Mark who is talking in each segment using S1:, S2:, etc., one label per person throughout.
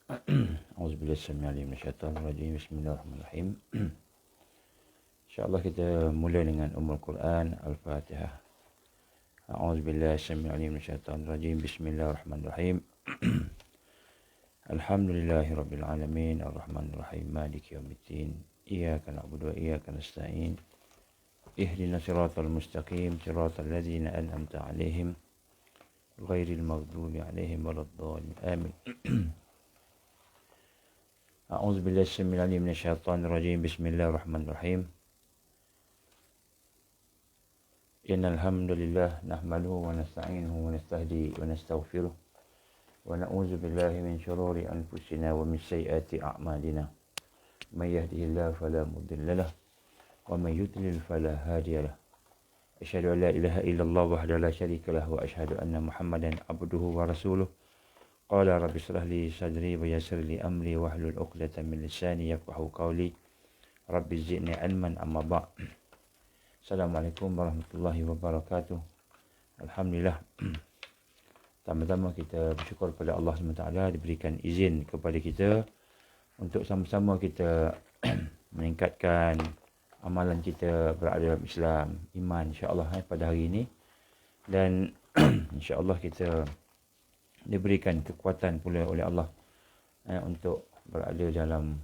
S1: Auzubillahi samil alim minasyaitanir rajim. Bismillahirrahmanirrahim. InsyaAllah kita mula dengan Ummul Quran Al-Fatihah. Auzubillahi samil alim minasyaitanir rajim. Bismillahirrahmanirrahim. Alhamdulillahirabbil alamin arrahmanirrahim maliki yaumiddin. Iyyaka na'budu wa iyyaka nasta'in. Ihdinas siratal mustaqim siratal ladzina an'amta 'alaihim ghairil maghdubi 'alaihim waladdallin. Amin. A'udzubillahi samil alim minasyaitanir rajim. Bismillahirrahmanirrahim. Innal hamdalillah nahmaduhu wa nasta'inuhu wa nastahdi wa nastaghfiruh wa na'udzu billahi min shururi anfusina wa min sayyiati a'malina. May yahdihillahu fala mudilla lahu wa may yudlil fala hadiya lahu. Asyhadu an la ilaha illallah wahdahu la syarika lahu wa asyhadu anna Muhammadan abduhu wa rasuluh. Qala rabbi shrah li sadri wa yassir li amri wahlul 'uqdatam min lisani yafqahu qawli. Rabbi zidni ilman amma ba'd. Assalamualaikum warahmatullahi wabarakatuh. Alhamdulillah. Pertama-tama kita bersyukur kepada Allah SWT diberikan izin kepada kita untuk sama-sama kita meningkatkan amalan kita berada dalam Islam, iman insya-Allah pada hari ini. Dan insya-Allah kita diberikan kekuatan pula oleh Allah untuk berada dalam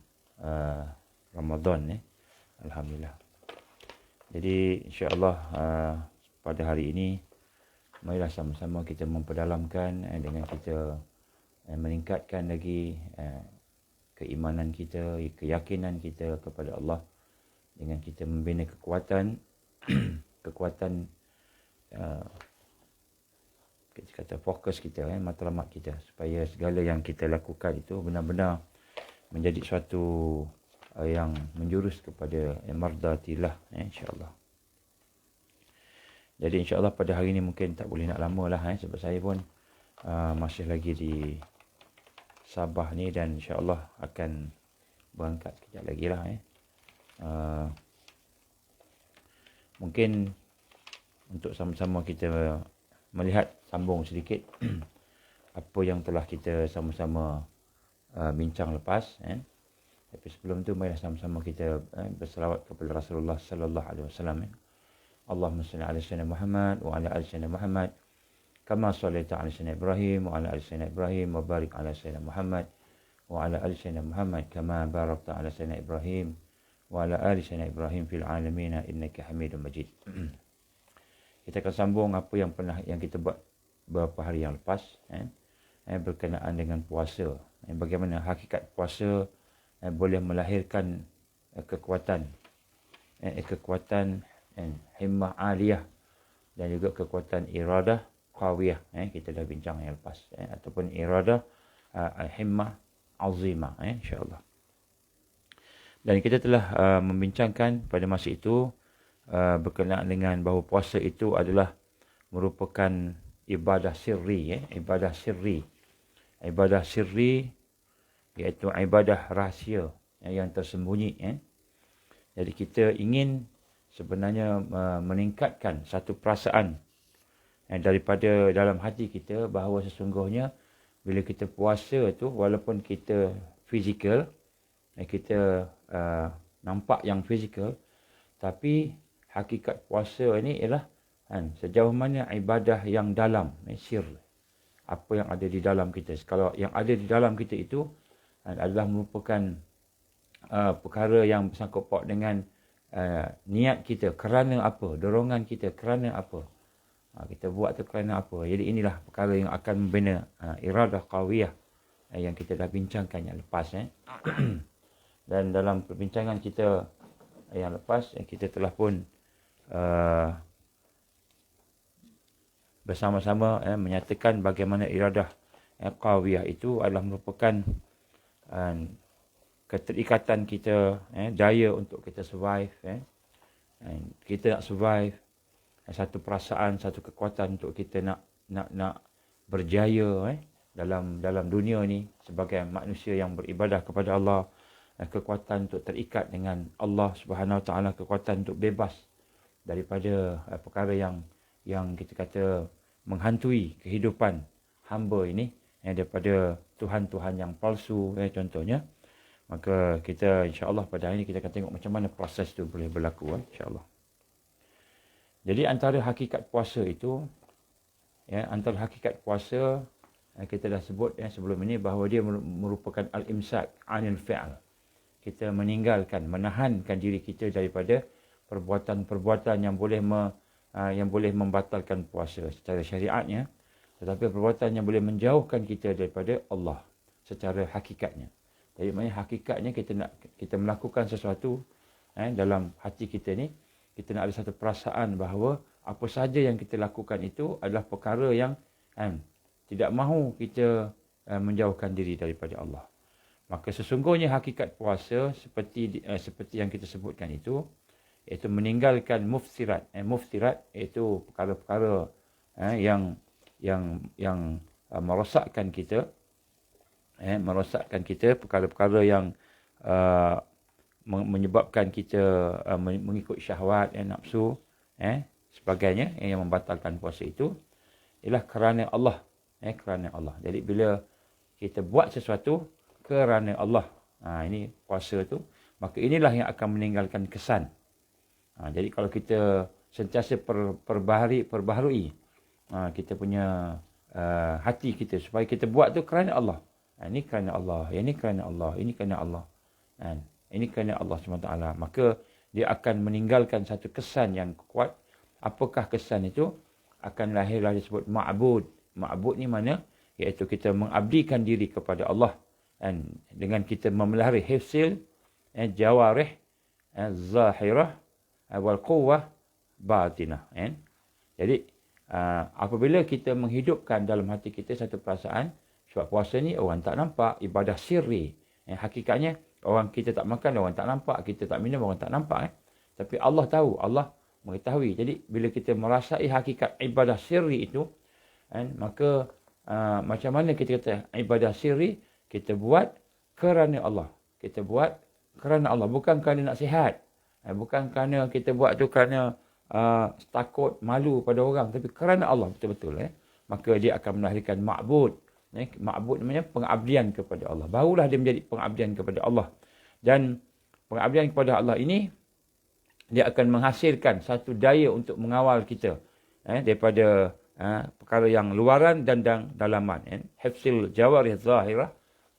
S1: Ramadan. Alhamdulillah. Jadi insya-Allah pada hari ini marilah sama-sama kita memperdalamkan dengan kita meningkatkan lagi keimanan kita, keyakinan kita kepada Allah dengan kita membina kekuatan kekuatan kita kata fokus kita, matlamat kita, supaya segala yang kita lakukan itu benar-benar menjadi suatu yang menjurus kepada mardatillah, insya-Allah. Jadi insya-Allah pada hari ini mungkin tak boleh nak lama lah, sebab saya pun masih lagi di Sabah ni dan insya-Allah akan berangkat kejap lagi lah. Mungkin untuk sama-sama kita melihat sambung sedikit apa yang telah kita sama-sama bincang lepas. Tapi sebelum tu marilah sama-sama kita berselawat kepada Rasulullah sallallahu alaihi wasallam. Allahumma salli ala sayyidina Muhammad wa ala ali sayyidina Muhammad kama shallaita ala sayyidina Ibrahim wa ala ali sayyidina Ibrahim wa barik ala sayyidina Muhammad wa ala ali sayyidina Muhammad kama barakta ala sayyidina Ibrahim wa ala ali sayyidina Ibrahim fil alamin innaka Hamidum Majid. Kita akan sambung apa yang kita buat beberapa hari yang lepas, berkenaan dengan puasa. Bagaimana hakikat puasa boleh melahirkan kekuatan himmah aliyah dan juga kekuatan iradah qawiyah. Kita dah bincang yang lepas, ataupun iradah himmah azimah, insya-Allah. Dan kita telah membincangkan pada masa itu berkenaan dengan bahawa puasa itu adalah merupakan ibadah sirri, ibadah sirri iaitu ibadah rahsia yang tersembunyi. Jadi kita ingin sebenarnya meningkatkan satu perasaan daripada dalam hati kita bahawa sesungguhnya bila kita puasa tu, walaupun kita fizikal, kita nampak yang fizikal, tapi hakikat puasa ini ialah sejauh mana ibadah yang dalam, sir, apa yang ada di dalam kita. Kalau yang ada di dalam kita itu adalah merupakan perkara yang bersangkut paut dengan niat kita, kerana apa, dorongan kita kerana apa, kita buat tu kerana apa. Jadi inilah perkara yang akan membina iradah qawiyah yang kita dah bincangkan yang lepas. Dan dalam perbincangan kita yang lepas, kita telah pun bersama-sama menyatakan bagaimana iradah qawiyah itu adalah merupakan keterikatan kita, daya untuk kita survive. Kita nak survive, satu perasaan, satu kekuatan untuk kita nak berjaya dalam dunia ni sebagai manusia yang beribadah kepada Allah. Kekuatan untuk terikat dengan Allah Subhanahu Wa Taala, kekuatan untuk bebas daripada perkara yang kita kata menghantui kehidupan hamba ini, daripada Tuhan-Tuhan yang palsu contohnya. Maka kita insya-Allah pada hari ini kita akan tengok macam mana proses tu boleh berlaku insya-Allah. Jadi antara hakikat puasa itu antara hakikat puasa kita dah sebut sebelum ini bahawa dia merupakan al-imsak 'anil fi'l. Kita meninggalkan, menahankan diri kita daripada perbuatan-perbuatan yang boleh membatalkan puasa secara syariatnya, tetapi perbuatan yang boleh menjauhkan kita daripada Allah secara hakikatnya. Jadi maknanya hakikatnya kita melakukan sesuatu dalam hati kita ni, kita nak ada satu perasaan bahawa apa saja yang kita lakukan itu adalah perkara yang tidak mahu kita menjauhkan diri daripada Allah. Maka sesungguhnya hakikat puasa seperti yang kita sebutkan itu, iaitu meninggalkan muftirat. Muftirat iaitu perkara-perkara yang merosakkan kita, perkara-perkara yang menyebabkan kita mengikut syahwat, nafsu, sebagainya yang membatalkan puasa itu ialah kerana Allah. Kerana Allah. Jadi bila kita buat sesuatu kerana Allah, ini puasa tu, maka inilah yang akan meninggalkan kesan. Jadi kalau kita sentiasa perbaharui kita punya hati kita supaya kita buat tu kerana Allah. Ini kerana Allah, ini kerana Allah, ini kerana Allah. Ini kerana Allah SWT. Maka dia akan meninggalkan satu kesan yang kuat. Apakah kesan itu? Akan lahirlah disebut ma'bud. Ma'bud ni mana? Iaitu kita mengabdikan diri kepada Allah. Dengan kita memelihara hifzil, jawarih, zahirah, wal quwwah, batinah. Jadi, apabila kita menghidupkan dalam hati kita satu perasaan, sebab puasa ni orang tak nampak, ibadah sirri. Hakikatnya, kita tak makan, orang tak nampak. Kita tak minum, orang tak nampak. Tapi Allah tahu, Allah mengetahui. Jadi, bila kita merasai hakikat ibadah sirri itu, maka macam mana kita kata ibadah sirri, kita buat kerana Allah. Kita buat kerana Allah. Bukan kerana nak sihat. Bukan kerana kita buat tu kerana takut, malu pada orang. Tapi kerana Allah betul-betul. Maka dia akan melahirkan ma'bud. Ma'bud namanya pengabdian kepada Allah. Barulah dia menjadi pengabdian kepada Allah. Dan pengabdian kepada Allah ini, dia akan menghasilkan satu daya untuk mengawal kita daripada perkara yang luaran dan dalaman. Hifzil jawarih zahirah,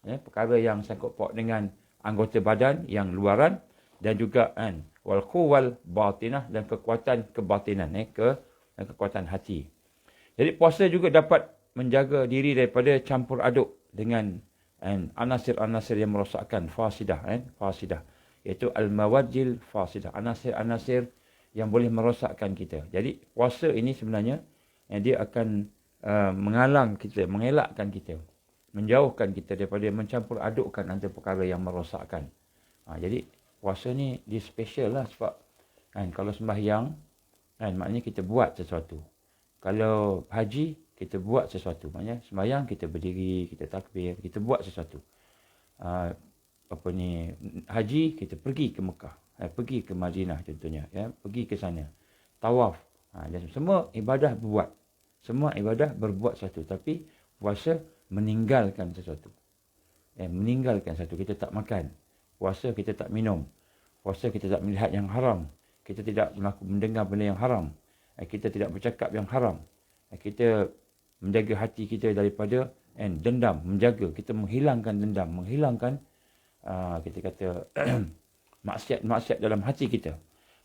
S1: perkara yang sangkut paut dengan anggota badan yang luaran, dan juga wal quwwal batinah, dan kekuatan kebatinan, kekuatan hati. Jadi puasa juga dapat menjaga diri daripada campur aduk dengan anasir-anasir yang merosakkan, fasidah, iaitu al-mawadjil fasidah, anasir-anasir yang boleh merosakkan kita. Jadi puasa ini sebenarnya dia akan menghalang kita, mengelakkan kita, menjauhkan kita daripada mencampur adukkan antara perkara yang merosakkan. Jadi puasa ni dia special lah, sebab kalau sembahyang maknanya kita buat sesuatu. Kalau haji kita buat sesuatu. Maknanya sembahyang kita berdiri, kita takbir, kita buat sesuatu. Haji kita pergi ke Mekah, pergi ke Madinah contohnya, pergi ke sana. Tawaf. Dan semua ibadah buat. Semua ibadah berbuat sesuatu. Tapi puasa meninggalkan sesuatu. Meninggalkan sesuatu. Kita tak makan. Puasa kita tak minum. Puasa kita tak melihat yang haram. Kita tidak mendengar benda yang haram. Kita tidak bercakap yang haram. Kita menjaga hati kita daripada dendam. Menjaga. Kita menghilangkan dendam. Menghilangkan kita kata maksiat-maksiat dalam hati kita.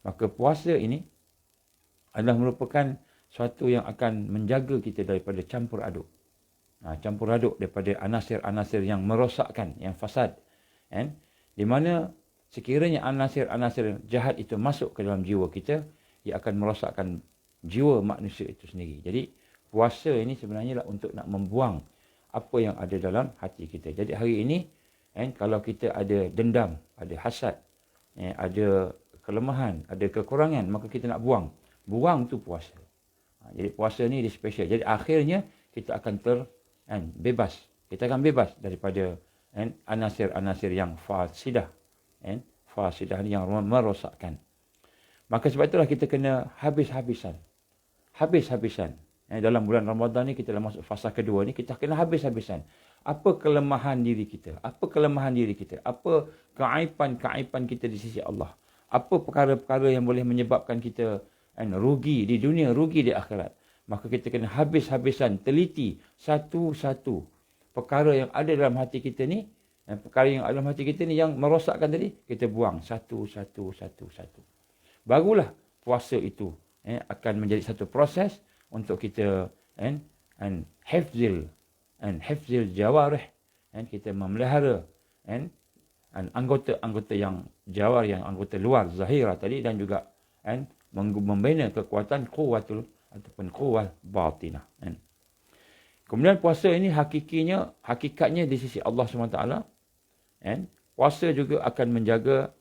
S1: Maka puasa ini adalah merupakan suatu yang akan menjaga kita daripada campur aduk. Campur aduk daripada anasir-anasir yang merosakkan, yang fasad. Di mana sekiranya anasir-anasir jahat itu masuk ke dalam jiwa kita, ia akan merosakkan jiwa manusia itu sendiri. Jadi puasa ini sebenarnya untuk nak membuang apa yang ada dalam hati kita. Jadi hari ini, kalau kita ada dendam, ada hasad, ada kelemahan, ada kekurangan, maka kita nak buang. Buang tu puasa. Jadi puasa ni dia special. Jadi akhirnya kita akan bebas. Kita akan bebas daripada anasir-anasir yang fasidah. Fasidah ni yang merosakkan. Maka sebab itulah kita kena habis-habisan. Habis-habisan. Dalam bulan Ramadan ni kita dah masuk fasa kedua ni, kita kena habis-habisan. Apa kelemahan diri kita? Apa kelemahan diri kita? Apa keaiban-keaiban kita di sisi Allah? Apa perkara-perkara yang boleh menyebabkan kita rugi di dunia, rugi di akhirat? Maka kita kena habis-habisan teliti satu-satu perkara yang ada dalam hati kita ni, perkara yang ada dalam hati kita ni yang merosakkan tadi, kita buang satu-satu. Barulah puasa itu akan menjadi satu proses untuk kita hifzil jawarih, kita memelihara anggota-anggota yang jawar, yang anggota luar zahirah tadi, dan juga membina kekuatan quwwatul ataupun quwwah batinah. Kemudian puasa ini hakikatnya di sisi Allah SWT, puasa juga akan menjaga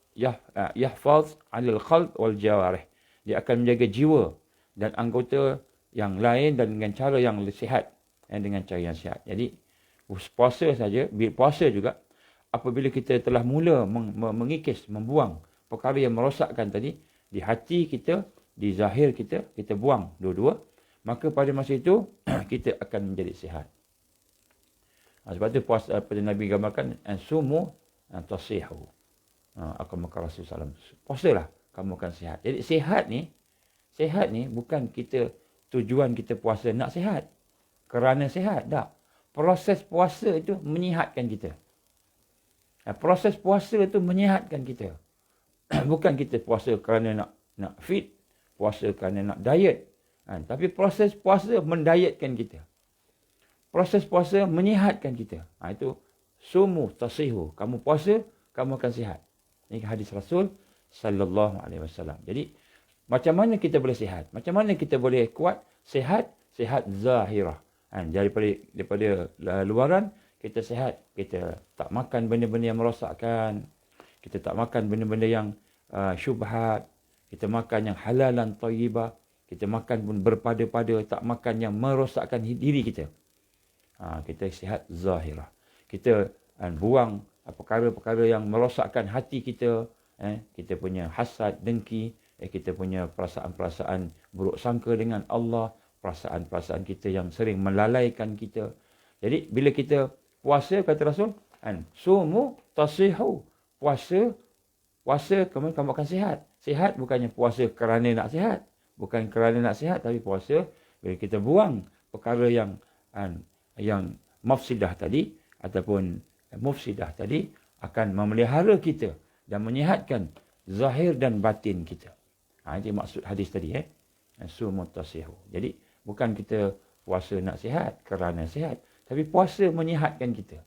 S1: yahfaz 'alal qalb wal jawarih. Dia akan menjaga jiwa dan anggota yang lain dan dengan cara yang sihat, dengan cara yang sihat. Jadi puasa saja, puasa juga apabila kita telah mula mengikis, membuang perkara yang merosakkan tadi di hati kita, di zahir kita, kita buang dua-dua, maka pada masa itu kita akan menjadi sihat. Sebab itu puasa, pada Nabi gambarkan, sumu tasihu. Rasulullah SAW. Puasalah, kamu akan sihat. Jadi sihat ni bukan kita, tujuan kita puasa nak sihat kerana sihat. Tak. Proses puasa itu menyihatkan kita. Proses puasa itu menyihatkan kita. Bukan kita puasa kerana nak fit, puasa kerana nak diet. Tapi proses puasa mendietkan kita. Proses puasa menyihatkan kita. Itu sumu tasihu. Kamu puasa, kamu akan sihat. Ini hadis Rasul sallallahu alaihi wasallam. Jadi macam mana kita boleh sihat? Macam mana kita boleh kuat? Sihat zahirah. Daripada luaran, kita sihat. Kita tak makan benda-benda yang merosakkan. Kita tak makan benda-benda yang syubhat. Kita makan yang halal dan thayyibah. Kita makan pun berpada-pada. Tak makan yang merosakkan diri kita. Kita sihat zahirah. Kita buang perkara-perkara yang merosakkan hati kita. Kita punya hasad, dengki. Kita punya perasaan-perasaan buruk sangka dengan Allah, perasaan-perasaan kita yang sering melalaikan kita. Jadi bila kita puasa, kata Rasul, sumu tasihu. Puasa kamu akan sihat. Sihat bukannya puasa kerana nak sihat. Bukan kerana nak sihat, tapi puasa bila kita buang perkara yang mafsidah tadi, ataupun mufsidah tadi, akan memelihara kita dan menyihatkan zahir dan batin kita. Itu maksud hadis tadi. Sumu tasihu. Jadi bukan kita puasa nak sihat kerana sihat, tapi puasa menyihatkan kita.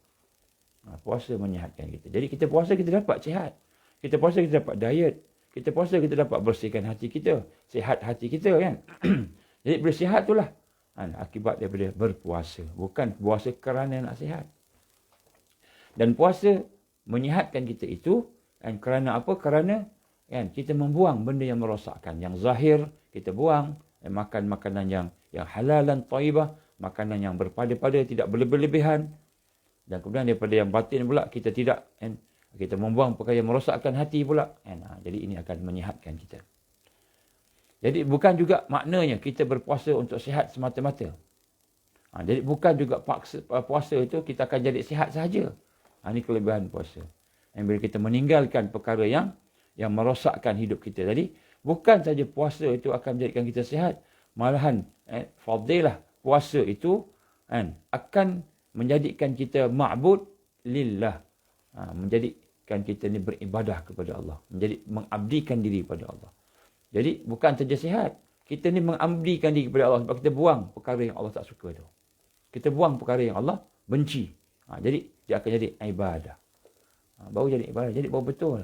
S1: Puasa menyihatkan kita. Jadi kita puasa, kita dapat sihat. Kita puasa, kita dapat diet. Kita puasa, kita dapat bersihkan hati kita. Sihat hati kita, kan. Jadi bersihat itulah akibat daripada berpuasa. Bukan puasa kerana nak sihat. Dan puasa menyihatkan kita itu kerana apa? Kerana kita membuang benda yang merosakkan. Yang zahir kita buang. Makan makanan yang halal dan thayyibah. Makanan yang berpada-pada, tidak berlebihan. Dan kemudian daripada yang batin pula, kita tidak, kita membuang perkara yang merosakkan hati pula. Jadi ini akan menyihatkan kita. Jadi bukan juga maknanya kita berpuasa untuk sihat semata-mata. Jadi bukan juga puasa itu kita akan jadi sihat sahaja. Ini kelebihan puasa. Bila kita meninggalkan perkara yang merosakkan hidup kita tadi, bukan saja puasa itu akan menjadikan kita sihat, malahan fadilah puasa itu akan menjadikan kita ma'bud lillah. Menjadikan kita ni beribadah kepada Allah, mengabdikan diri kepada Allah. Jadi bukan saja sihat, kita ni mengabdikan diri kepada Allah sebab kita buang perkara yang Allah tak suka tu. Kita buang perkara yang Allah benci. Jadi dia akan jadi ibadah. Baru jadi ibadah, jadi baru betul.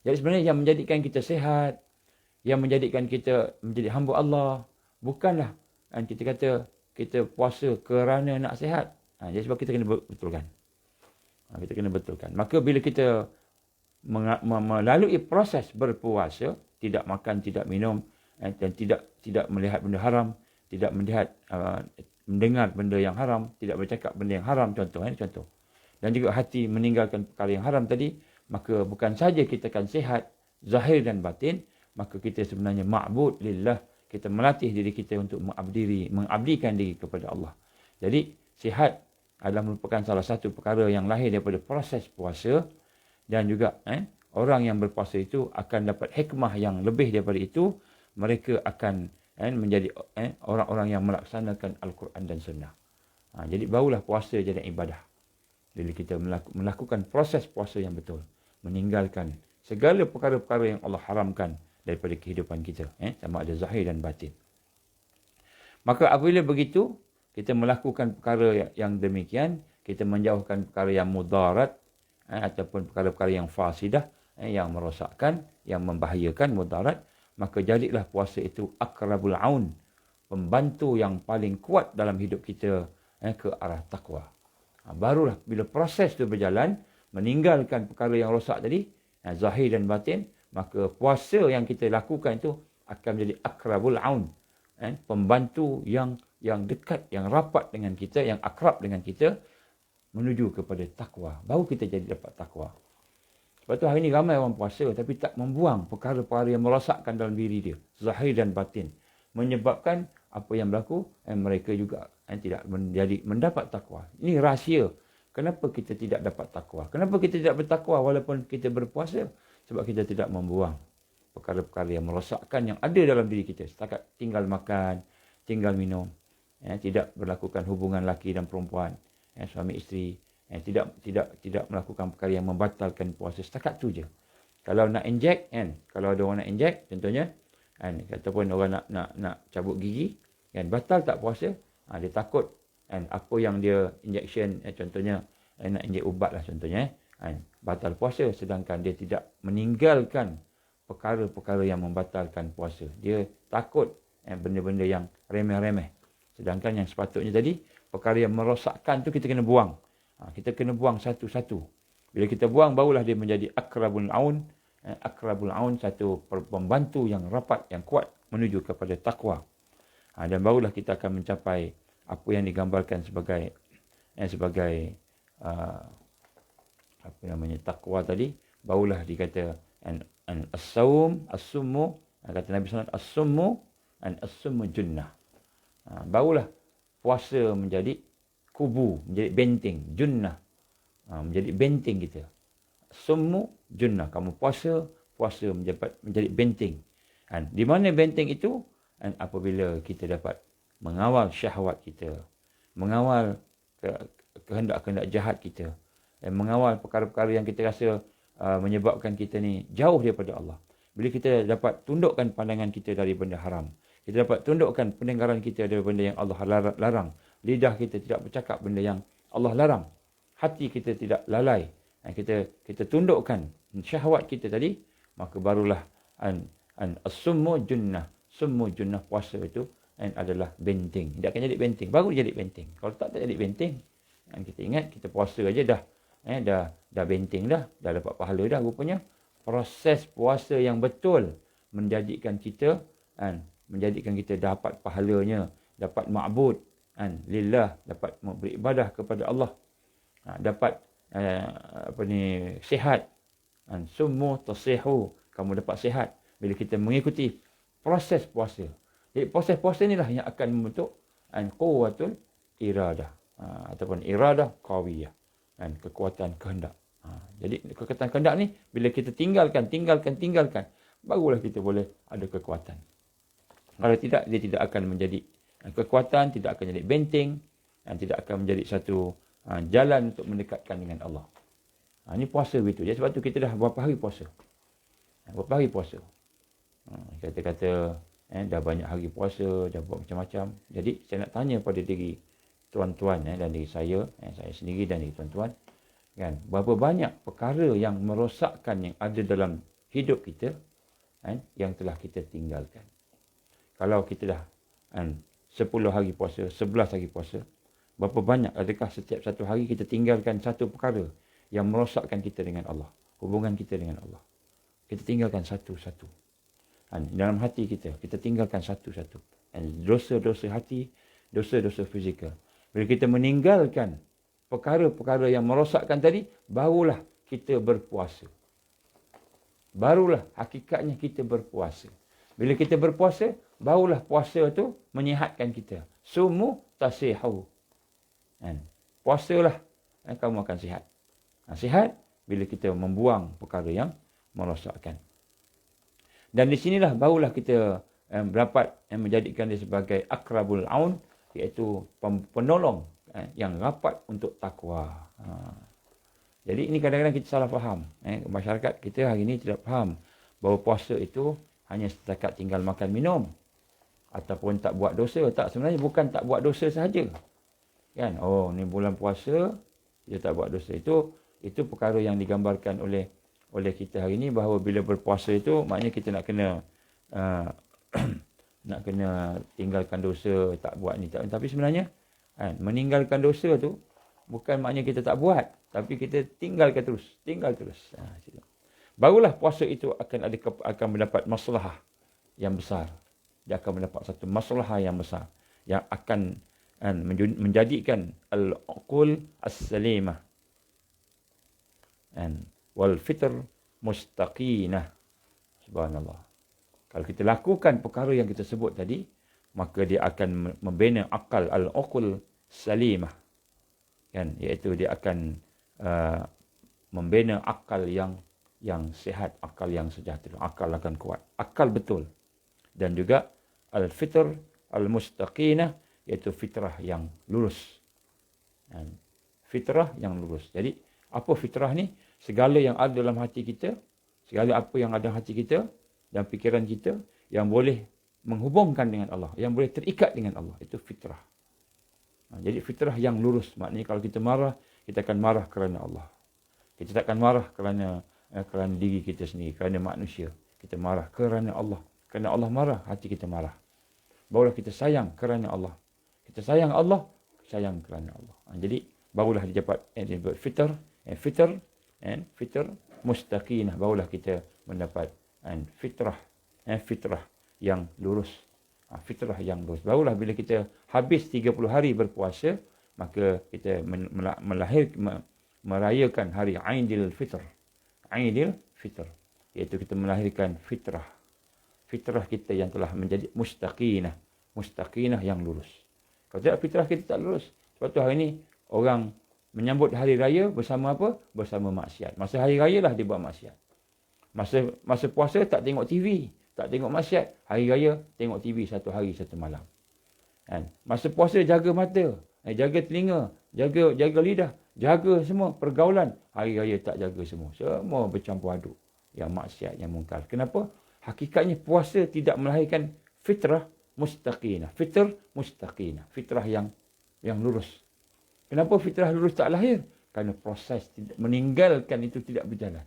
S1: Jadi sebenarnya yang menjadikan kita sihat, yang menjadikan kita menjadi hamba Allah, bukanlah kita kata kita puasa kerana nak sihat. Jadi sebab kita kena betulkan. Kita kena betulkan. Maka bila kita melalui proses berpuasa, tidak makan, tidak minum, dan tidak melihat benda haram, tidak melihat mendengar benda yang haram, tidak bercakap benda yang haram, contoh. Dan juga hati meninggalkan perkara yang haram tadi, maka bukan saja kita akan sihat zahir dan batin, maka kita sebenarnya ma'bud lillah, kita melatih diri kita untuk mengabdikan diri kepada Allah. Jadi sihat adalah merupakan salah satu perkara yang lahir daripada proses puasa, dan juga orang yang berpuasa itu akan dapat hikmah yang lebih daripada itu. Mereka akan menjadi orang-orang yang melaksanakan Al-Quran dan Sunnah. Jadi barulah puasa jadi ibadah. Bila kita melakukan proses puasa yang betul, meninggalkan segala perkara-perkara yang Allah haramkan daripada kehidupan kita, sama ada zahir dan batin. Maka apabila begitu, kita melakukan perkara yang demikian, kita menjauhkan perkara yang mudarat, ataupun perkara-perkara yang fasidah, yang merosakkan, yang membahayakan, mudarat, maka jadilah puasa itu akrabul aun, pembantu yang paling kuat dalam hidup kita ke arah takwa. Barulah bila proses itu berjalan, meninggalkan perkara yang rosak tadi, zahir dan batin, maka puasa yang kita lakukan itu akan menjadi akrabul aun, pembantu yang dekat, yang rapat dengan kita, yang akrab dengan kita, menuju kepada takwa. Baru kita jadi dapat takwa. Sebab tu hari ini ramai orang puasa tapi tak membuang perkara-perkara yang merosakkan dalam diri dia, zahir dan batin, menyebabkan apa yang berlaku, mereka juga tidak mendapat takwa. Ini rahsia. Kenapa kita tidak dapat takwa? Kenapa kita tidak bertakwa walaupun kita berpuasa? Sebab kita tidak membuang perkara-perkara yang merosakkan yang ada dalam diri kita. Setakat tinggal makan, tinggal minum, tidak melakukan hubungan laki dan perempuan, suami isteri, tidak melakukan perkara yang membatalkan puasa. Setakat tu je. Kalau nak injek, kalau ada orang nak injek, contohnya, ataupun orang nak cabut gigi, batal tak puasa? Dia takut, apa yang dia injection, contohnya nak injek ubat lah contohnya, batal puasa, sedangkan dia tidak meninggalkan perkara-perkara yang membatalkan puasa. Dia takut benda-benda yang remeh-remeh. Sedangkan yang sepatutnya tadi, perkara yang merosakkan tu kita kena buang. Kita kena buang satu-satu. Bila kita buang, barulah dia menjadi akrabul aun. Akrabul aun, satu pembantu yang rapat, yang kuat menuju kepada takwa. Dan barulah kita akan mencapai apa yang digambarkan sebagai takwa tadi. Barulah dikata as-summu, kata Nabi SAW, as-summu junnah. Barulah puasa menjadi kubu, menjadi benteng, junnah, menjadi benteng kita. Summu junnah, kamu puasa menjadi benteng. Di mana benteng itu? Apabila kita dapat mengawal syahwat kita, mengawal kehendak-kehendak jahat kita, dan mengawal perkara-perkara yang kita rasa menyebabkan kita ni jauh daripada Allah. Bila kita dapat tundukkan pandangan kita dari benda haram, kita dapat tundukkan pendengaran kita dari benda yang Allah larang, lidah kita tidak bercakap benda yang Allah larang, hati kita tidak lalai, kita tundukkan syahwat kita tadi, maka barulah as-summu junnah. Summu junnah, puasa itu adalah benteng. Dia akan jadi benteng. Baru jadi benteng. Kalau tak jadi benteng, kita ingat kita puasa aja dah benteng dah dapat pahala dah rupanya. Proses puasa yang betul menjadikan kita dapat pahalanya, dapat ma'bud lillah, dapat beribadah kepada Allah, dapat sihat. Summu tasihu, kamu dapat sihat bila kita mengikuti proses puasa. Jadi proses puasa inilah yang akan membentuk quwwatul iradah, ataupun iradah qawiyah, kekuatan kehendak. Jadi kekuatan kehendak ni bila kita tinggalkan, barulah kita boleh ada kekuatan. Kalau tidak, dia tidak akan menjadi kekuatan, tidak akan jadi benteng, dan tidak akan menjadi satu jalan untuk mendekatkan dengan Allah. Ini puasa begitu. Jadi sebab tu kita dah berapa hari puasa. Kata-kata dah banyak hari puasa, dah buat macam-macam. Jadi saya nak tanya pada diri tuan-tuan dan diri saya sendiri dan diri tuan-tuan, berapa banyak perkara yang merosakkan yang ada dalam hidup kita yang telah kita tinggalkan. Kalau kita dah 10 hari puasa, 11 hari puasa, berapa banyak, adakah setiap satu hari kita tinggalkan satu perkara yang merosakkan kita dengan Allah, hubungan kita dengan Allah. Kita tinggalkan satu-satu. Dalam hati kita tinggalkan satu-satu. Dosa-dosa hati, dosa-dosa fizikal. Bila kita meninggalkan perkara-perkara yang merosakkan tadi, barulah kita berpuasa. Barulah hakikatnya kita berpuasa. Bila kita berpuasa, barulah puasa tu menyihatkan kita. Sumu tasihu. Kan? Puasalah, kamu akan sihat. Sihat bila kita membuang perkara yang merosakkan. Dan di sinilah barulah kita dapat menjadikan dia sebagai akrabul aun, iaitu penolong yang rapat untuk takwa. Jadi ini kadang-kadang kita salah faham. Masyarakat kita hari ini tidak faham bahawa puasa itu hanya setakat tinggal makan minum ataupun tak buat dosa. Tak, sebenarnya bukan tak buat dosa sahaja. Kan? Oh, ni bulan puasa dia tak buat dosa. Itu perkara yang digambarkan oleh kita hari ini, bahawa bila berpuasa itu maknanya kita nak kena nak kena tinggalkan dosa, tak buat ni tak. Tapi sebenarnya meninggalkan dosa tu bukan maknanya kita tak buat, tapi kita tinggal terus. Barulah puasa itu akan mendapat maslahah yang besar. Dia akan mendapat satu maslahah yang besar yang akan menjadikan al-uqul as-salimah wal fitr mustaqinah. Subhanallah. Kalau kita lakukan perkara yang kita sebut tadi, maka dia akan membina akal al-uqul salimah. Kan? Iaitu dia akan membina akal yang sihat, akal yang sejahtera, akal akan kuat, akal betul. Dan juga al-fitr al-mustaqinah, iaitu fitrah yang lurus. Fitrah yang lurus. Jadi, apa fitrah ni? Segala yang ada dalam hati kita, segala apa yang ada dalam hati kita dan fikiran kita yang boleh menghubungkan dengan Allah, yang boleh terikat dengan Allah, itu fitrah. Jadi fitrah yang lurus, maknanya kalau kita marah, kita akan marah kerana Allah. Kita tak akan marah kerana diri kita sendiri, kerana manusia. Kita marah kerana Allah. Kerana Allah marah, hati kita marah. Barulah kita sayang kerana Allah. Kita sayang Allah, sayang kerana Allah. Jadi barulah didapat fitr mustaqinah. Barulah kita mendapat fitrah yang lurus. Fitrah yang lurus. Barulah bila kita habis 30 hari berpuasa, maka kita merayakan hari Aidil Fitr. Aidil Fitr, iaitu kita melahirkan fitrah. Fitrah kita yang telah menjadi mustaqinah. Mustaqinah yang lurus. Kalau tidak, fitrah kita tak lurus. Sebab tu hari ini orang menyambut hari raya bersama apa? Bersama maksiat. Masa hari raya lah dia buat maksiat. Masa puasa tak tengok TV, tak tengok maksiat. Hari raya tengok TV satu hari satu malam. Masa puasa jaga mata, jaga telinga, jaga lidah, jaga semua pergaulan. Hari raya tak jaga semua. Semua bercampur aduk. Yang maksiat, yang mungkar. Kenapa? Hakikatnya puasa tidak melahirkan fitrah mustaqinah. Fitr mustaqinah. Fitrah yang lurus. Kenapa fitrah lurus tak lahir? Kerana proses meninggalkan itu tidak berjalan.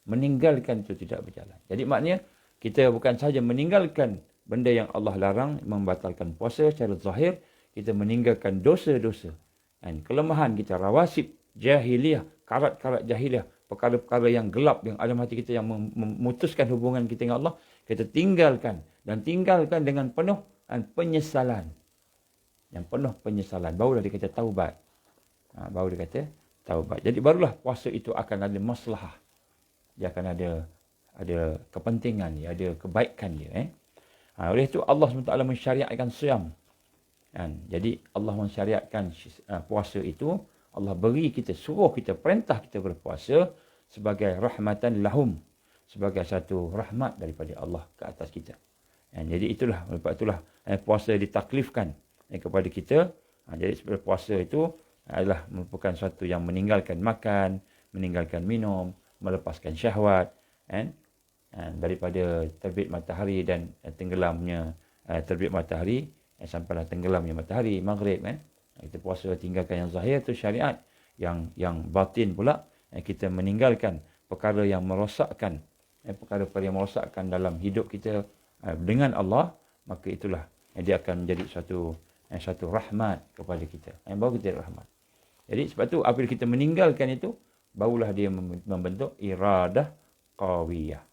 S1: Meninggalkan itu tidak berjalan. Jadi maknanya kita bukan sahaja meninggalkan benda yang Allah larang, membatalkan puasa secara zahir, kita meninggalkan dosa-dosa. Kelemahan kita, rawasib, jahiliyah, karat-karat jahiliyah, perkara-perkara yang gelap yang ada dalam hati kita yang memutuskan hubungan kita dengan Allah, kita tinggalkan. Dan tinggalkan dengan penuh penyesalan. Yang penuh penyesalan. Barulah dia kata taubat. Baru dia kata taubat. Jadi barulah puasa itu akan ada maslahah. Dia akan ada kepentingan dia, ada kebaikan dia. Oleh itu Allah SWT mensyariatkan siam. Jadi Allah mensyariatkan puasa itu, Allah beri kita, suruh kita, perintah kita berpuasa sebagai rahmatan lahum. Sebagai satu rahmat daripada Allah ke atas kita. Jadi itulah, puasa ditaklifkan kepada kita. Jadi sebenarnya puasa itu adalah merupakan satu yang meninggalkan makan, meninggalkan minum, melepaskan syahwat, daripada terbit matahari dan tenggelamnya terbit matahari, sampailah tenggelamnya matahari maghrib. Kita puasa tinggalkan yang zahir, itu syariat. Yang batin pula, kita meninggalkan perkara yang merosakkan, perkara-perkara yang merosakkan dalam hidup kita dengan Allah, maka itulah dia akan menjadi satu rahmat kepada kita. Baru kita rahmat. Jadi sebab tu apabila kita meninggalkan itu, barulah dia membentuk iradah qawiyah.